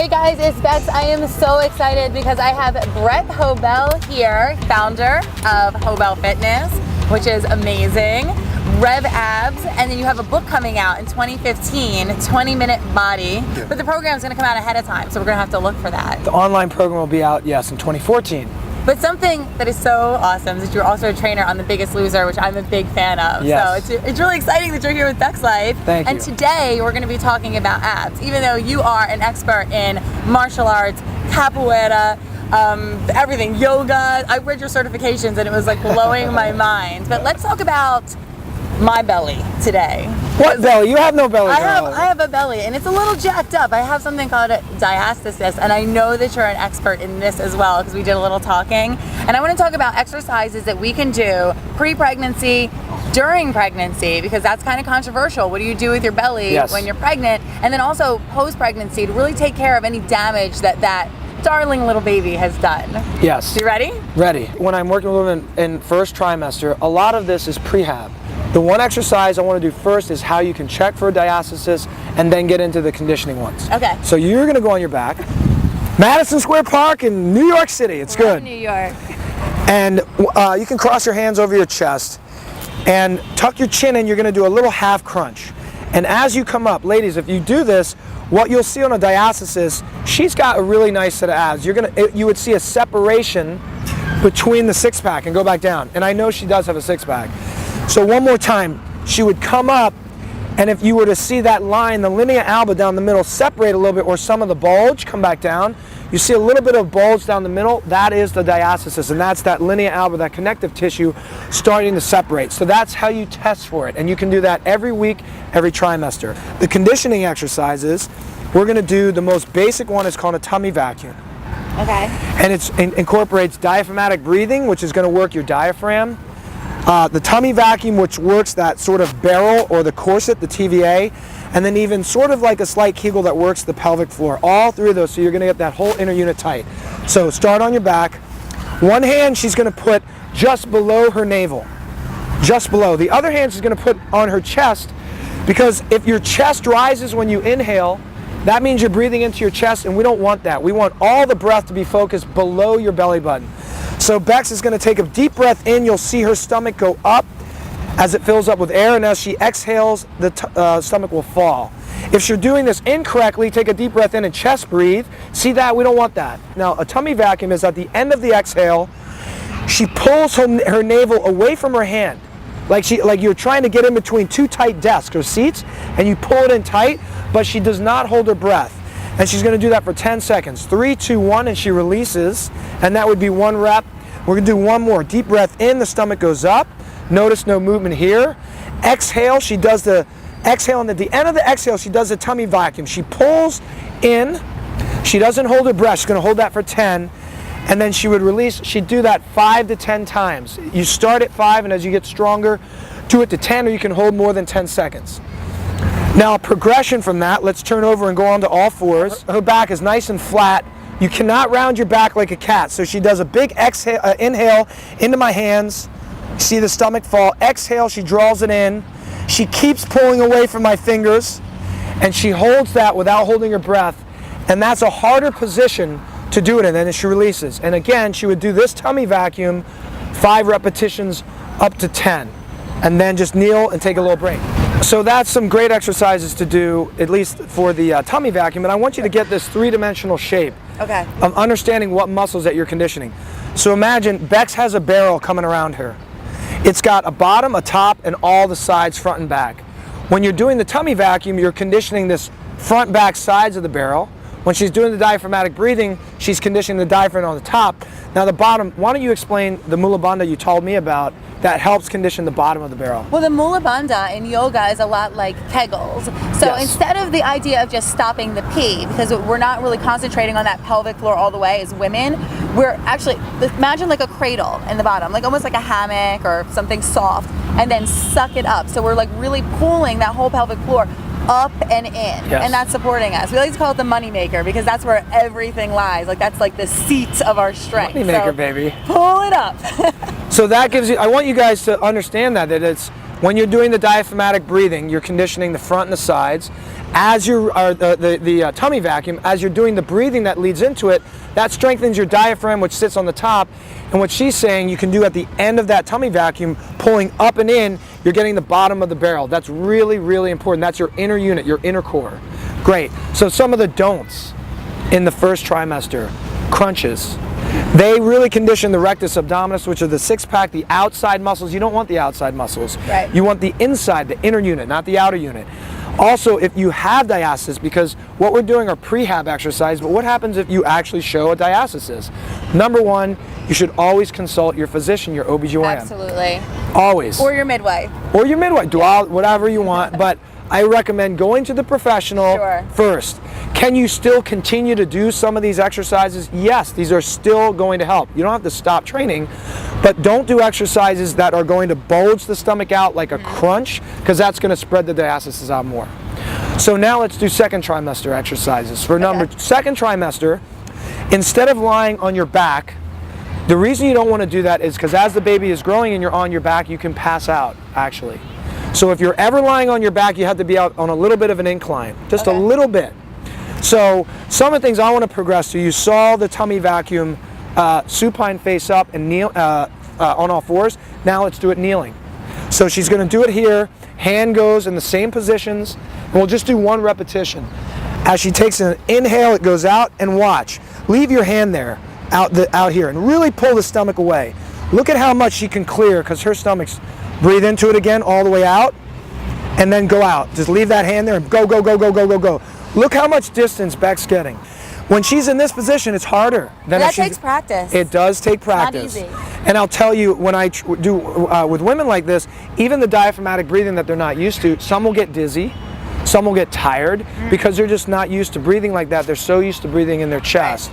Hey guys, it's Bex. I am so excited because I have Brett Hoebel here, founder of Hoebel Fitness, which is amazing. Rev Abs, and then you have a book coming out in 2015, 20-minute body, but the program is going to come out ahead of time, so we're going to have to look for that. The online program will be out, yes, in 2014. But something that is so awesome is that you're also a trainer on The Biggest Loser, which I'm a big fan of. Yes. So it's really exciting that you're here with BexLife. Thank you. And today we're going to be talking about abs, even though you are an expert in martial arts, capoeira, everything, yoga. I read your certifications and it was like blowing my mind. But let's talk about my belly today. What belly? You have no belly, girl. I have a belly and it's a little jacked up. I have something called diastasis, and I know that you're an expert in this as well because we did a little talking. And I want to talk about exercises that we can do pre-pregnancy, during pregnancy, because that's kind of controversial. What do you do with your belly when you're pregnant? And then also post-pregnancy to really take care of any damage that darling little baby has done. Yes. You ready? Ready. When I'm working with women in first trimester, a lot of this is prehab. The one exercise I want to do first is how you can check for a diastasis and then get into the conditioning ones. Okay. So you're going to go on your back. Madison Square Park in New York City. It's good. New York. And you can cross your hands over your chest and tuck your chin in. You're going to do a little half crunch. And as you come up, ladies, if you do this, what you'll see on a diastasis, she's got a really nice set of abs. You would see a separation between the six-pack and go back down. And I know she does have a six-pack. So one more time, she would come up, and if you were to see that line, the linea alba down the middle, separate a little bit, or some of the bulge come back down, you see a little bit of bulge down the middle, that is the diastasis, and that's that linea alba, that connective tissue starting to separate. So that's how you test for it, and you can do that every week, every trimester. The conditioning exercises, we're going to do the most basic one. Is called a tummy vacuum. Okay. And it incorporates diaphragmatic breathing, which is going to work your diaphragm. The tummy vacuum, which works that sort of barrel or the corset, the TVA, and then even sort of like a slight Kegel that works the pelvic floor. All three of those, so you're going to get that whole inner unit tight. So start on your back. One hand she's going to put just below her navel, just below. The other hand she's going to put on her chest, because if your chest rises when you inhale, that means you're breathing into your chest, and we don't want that. We want all the breath to be focused below your belly button. So Bex is going to take a deep breath in. You'll see her stomach go up as it fills up with air, and as she exhales, the stomach will fall. If you're doing this incorrectly, take a deep breath in and chest breathe. See that? We don't want that. Now, a tummy vacuum is at the end of the exhale. She pulls her navel away from her hand, like you're trying to get in between two tight desks or seats, and you pull it in tight, but she does not hold her breath. And she's going to do that for 10 seconds. 3, 2, 1, and she releases, and that would be one rep. We're going to do one more. Deep breath in, the stomach goes up. Notice no movement here. Exhale, she does the exhale, and at the end of the exhale, she does the tummy vacuum. She pulls in. She doesn't hold her breath. She's going to hold that for 10, and then she would release. She'd do that 5 to 10 times. You start at 5, and as you get stronger, do it to 10, or you can hold more than 10 seconds. Now, progression from that, let's turn over and go on to all fours. Her back is nice and flat. You cannot round your back like a cat. So she does a big exhale, inhale into my hands. See the stomach fall. Exhale, she draws it in. She keeps pulling away from my fingers, and she holds that without holding her breath. And that's a harder position to do it in, and then she releases. And again, she would do this tummy vacuum, 5 repetitions up to 10. And then just kneel and take a little break. So that's some great exercises to do, at least for the tummy vacuum. And I want you to get this 3-dimensional shape of understanding what muscles that you're conditioning. So imagine Bex has a barrel coming around her. It's got a bottom, a top, and all the sides, front and back. When you're doing the tummy vacuum, you're conditioning this front, back, sides of the barrel. When she's doing the diaphragmatic breathing, she's conditioning the diaphragm on the top. Now the bottom, why don't you explain the Mula Bandha you told me about that helps condition the bottom of the barrel? Well, the Mula Bandha in yoga is a lot like Kegels. So instead of the idea of just stopping the pee, because we're not really concentrating on that pelvic floor all the way as women, we're actually, imagine like a cradle in the bottom, like almost like a hammock or something soft, and then suck it up. So we're like really pulling that whole pelvic floor up and in, and that's supporting us. We like to call it the money maker because that's where everything lies. Like that's like the seat of our strength. Money maker, baby. Pull it up. So that gives you, I want you guys to understand that it's When you're doing the diaphragmatic breathing, you're conditioning the front and the sides. As the tummy vacuum, as you're doing the breathing that leads into it, that strengthens your diaphragm, which sits on the top. And what she's saying you can do at the end of that tummy vacuum, pulling up and in, you're getting the bottom of the barrel. That's really, really important. That's your inner unit, your inner core. Great. So some of the don'ts in the first trimester: crunches. They really condition the rectus abdominis, which are the six-pack, the outside muscles. You don't want the outside muscles. Right. You want the inside, the inner unit, not the outer unit. Also, if you have diastasis, because what we're doing are prehab exercises, but what happens if you actually show a diastasis? Number one, you should always consult your physician, your OBGYN. Absolutely. Always. Or your midwife. Or your midwife. Do all, whatever you want, but I recommend going to the professional first. Can you still continue to do some of these exercises? Yes, these are still going to help. You don't have to stop training, but don't do exercises that are going to bulge the stomach out like a crunch, because that's going to spread the diastasis out more. So now let's do second trimester exercises. For second trimester, instead of lying on your back, the reason you don't want to do that is because as the baby is growing and you're on your back, you can pass out, actually. So if you're ever lying on your back, you have to be out on a little bit of an incline, just a little bit. So some of the things I want to progress to, you saw the tummy vacuum, supine face up and kneel on all fours. Now let's do it kneeling. So she's going to do it here. Hand goes in the same positions. And we'll just do one repetition. As she takes an inhale, it goes out, and watch. Leave your hand there, out here, and really pull the stomach away. Look at how much she can clear, because her stomach's. Breathe into it again, all the way out, and then go out. Just leave that hand there and go, go, go, go, go, go, go. Look how much distance Beck's getting. When she's in this position, it's harder. That takes practice. It does take practice. Not easy. And I'll tell you, when I do with women like this, even the diaphragmatic breathing that they're not used to, some will get dizzy, some will get tired because they're just not used to breathing like that. They're so used to breathing in their chest.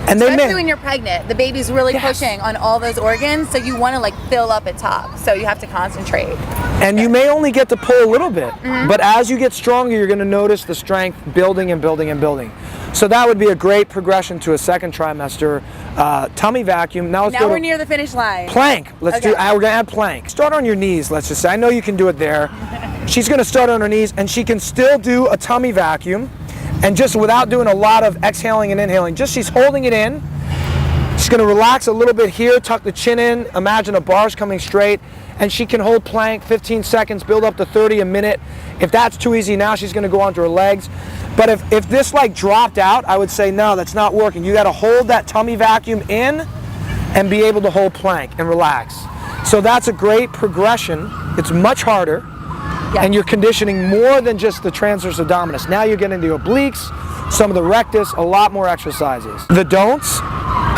And especially when you're pregnant, the baby's really pushing on all those organs, so you want to like fill up at top, so you have to concentrate. And you may only get to pull a little bit, but as you get stronger, you're going to notice the strength building and building and building. So that would be a great progression to a second trimester tummy vacuum. Now we're near the finish line. Plank. Let's do. We're going to add plank. Start on your knees. Let's just say. I know you can do it there. She's going to start on her knees, and she can still do a tummy vacuum, and just without doing a lot of exhaling and inhaling. Just she's holding it in. She's going to relax a little bit here, tuck the chin in. Imagine a bar's coming straight, and she can hold plank 15 seconds, build up to 30 a minute. If that's too easy, now she's going to go onto her legs. But if this like dropped out, I would say no, that's not working. You got to hold that tummy vacuum in and be able to hold plank and relax. So that's a great progression. It's much harder. And you're conditioning more than just the transverse abdominis. Now you're getting the obliques, some of the rectus, a lot more exercises. The don'ts,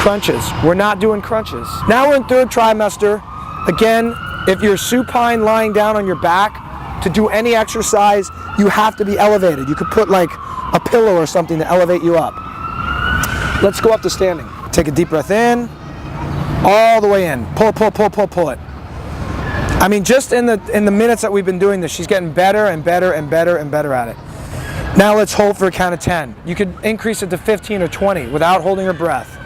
crunches. We're not doing crunches. Now we're in third trimester. Again, if you're supine lying down on your back, to do any exercise, you have to be elevated. You could put like a pillow or something to elevate you up. Let's go up to standing. Take a deep breath in, all the way in. Pull, pull, pull, pull, pull it. I mean, just in the minutes that we've been doing this, she's getting better and better and better and better at it. Now let's hold for a count of 10. You could increase it to 15 or 20 without holding her breath.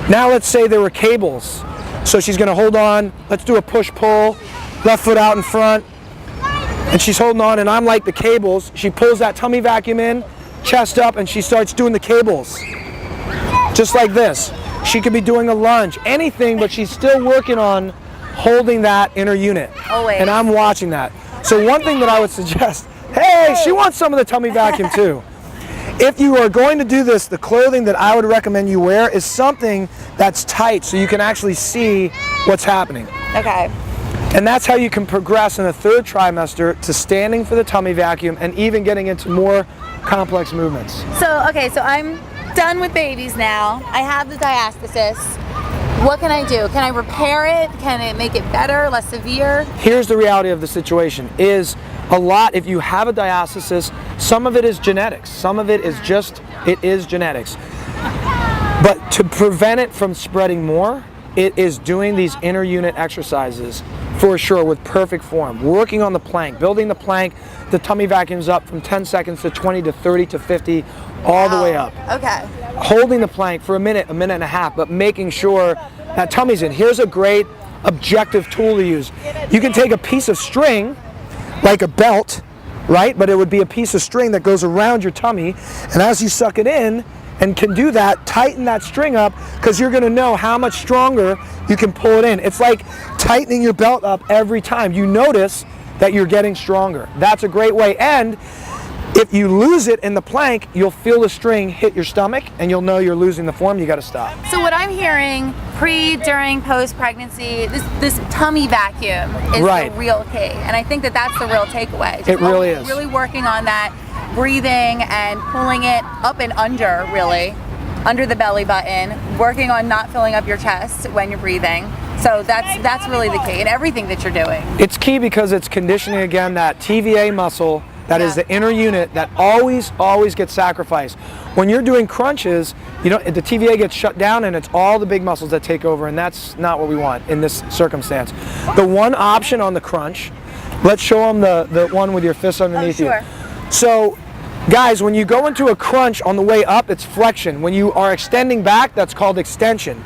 Now let's say there were cables. So she's gonna hold on. Let's do a push-pull, left foot out in front. And she's holding on, and I'm like the cables. She pulls that tummy vacuum in, chest up, and she starts doing the cables. Just like this. She could be doing a lunge, anything, but she's still working on holding that inner unit. Always. And I'm watching that. So one thing that I would suggest, hey, she wants some of the tummy vacuum too. If you are going to do this, the clothing that I would recommend you wear is something that's tight so you can actually see what's happening. Okay. And that's how you can progress in the third trimester to standing for the tummy vacuum and even getting into more complex movements. So, okay, so I'm done with babies now. I have the diastasis. What can I do? Can I repair it? Can it make it better, less severe? Here's the reality of the situation is a lot, if you have a diastasis, some of it is genetics. Some of it is genetics. But to prevent it from spreading more, it is doing these inner unit exercises for sure with perfect form. Working on the plank, building the plank, the tummy vacuums up from 10 seconds to 20 to 30 to 50, all the way up. Okay. Holding the plank for a minute and a half, but making sure that tummy's in. Here's a great objective tool to use. You can take a piece of string like a belt, right? But it would be a piece of string that goes around your tummy, and as you suck it in and can do that, tighten that string up, because you're gonna know how much stronger you can pull it in. It's like tightening your belt up every time. You notice that you're getting stronger. That's a great way. And if you lose it in the plank, you'll feel the string hit your stomach and you'll know you're losing the form. You gotta stop. So what I'm hearing, pre, during, post-pregnancy, this tummy vacuum is the real key. And I think that that's the real takeaway. It really is. Really working on that breathing and pulling it up and under, really, under the belly button, working on not filling up your chest when you're breathing. So that's really the key in everything that you're doing. It's key because it's conditioning, again, that TVA muscle. That is the inner unit that always gets sacrificed. When you're doing crunches, the TVA gets shut down and it's all the big muscles that take over, and that's not what we want in this circumstance. The one option on the crunch, let's show them the one with your fists underneath you. So guys, when you go into a crunch on the way up, it's flexion. When you are extending back, that's called extension.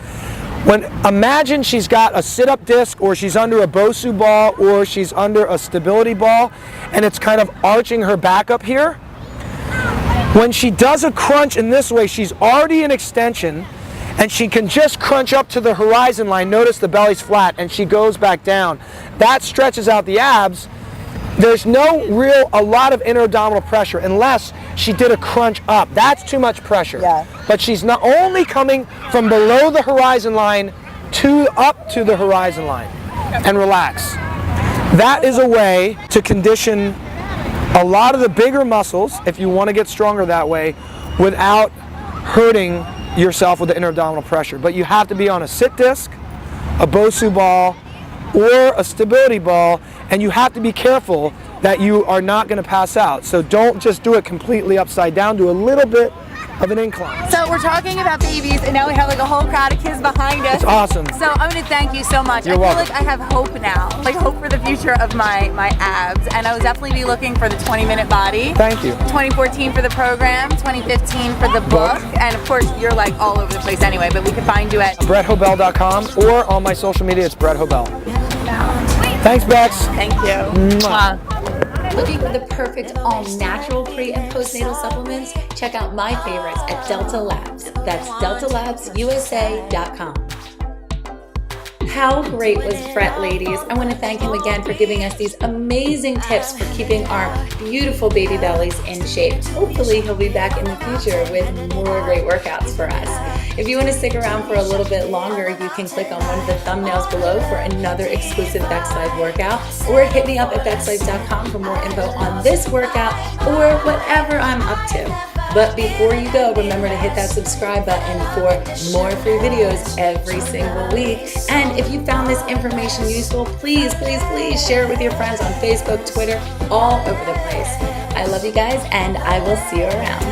Imagine she's got a sit-up disc, or she's under a Bosu ball, or she's under a stability ball, and it's kind of arching her back up here. When she does a crunch in this way, she's already in extension, and she can just crunch up to the horizon line. Notice the belly's flat, and she goes back down. That stretches out the abs. There's a lot of inner abdominal pressure unless she did a crunch up. That's too much pressure. Yeah. But she's not only coming from below the horizon line up to the horizon line, and relax. That is a way to condition a lot of the bigger muscles, if you want to get stronger that way, without hurting yourself with the inner abdominal pressure. But you have to be on a sit disc, a Bosu ball, or a stability ball, and you have to be careful that you are not going to pass out. So don't just do it completely upside down. Do a little bit of an incline. So we're talking about babies, and now we have like a whole crowd of kids behind us. It's awesome. So I'm going to thank you so much. You're welcome. I feel like I have hope now, like hope for the future of my abs, and I will definitely be looking for the 20-minute body. Thank you. 2014 for the program, 2015 for the book, and of course you're like all over the place anyway, but we can find you at BrettHoebel.com, or on my social media, it's Brett Hoebel. Thanks, Bex. Thank you. Mwah. Looking for the perfect all-natural pre- and postnatal supplements? Check out my favorites at Delta Labs. That's deltalabsusa.com. How great was Brett, ladies? I want to thank him again for giving us these amazing tips for keeping our beautiful baby bellies in shape. Hopefully he'll be back in the future with more great workouts for us. If you want to stick around for a little bit longer, you can click on one of the thumbnails below for another exclusive BexLife workout, or hit me up at BexLife.com for more info on this workout or whatever I'm up to. But before you go, remember to hit that subscribe button for more free videos every single week. And if you found this information useful, please, please, please share it with your friends on Facebook, Twitter, all over the place. I love you guys, and I will see you around.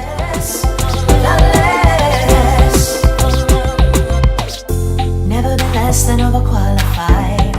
Never been less than overqualified.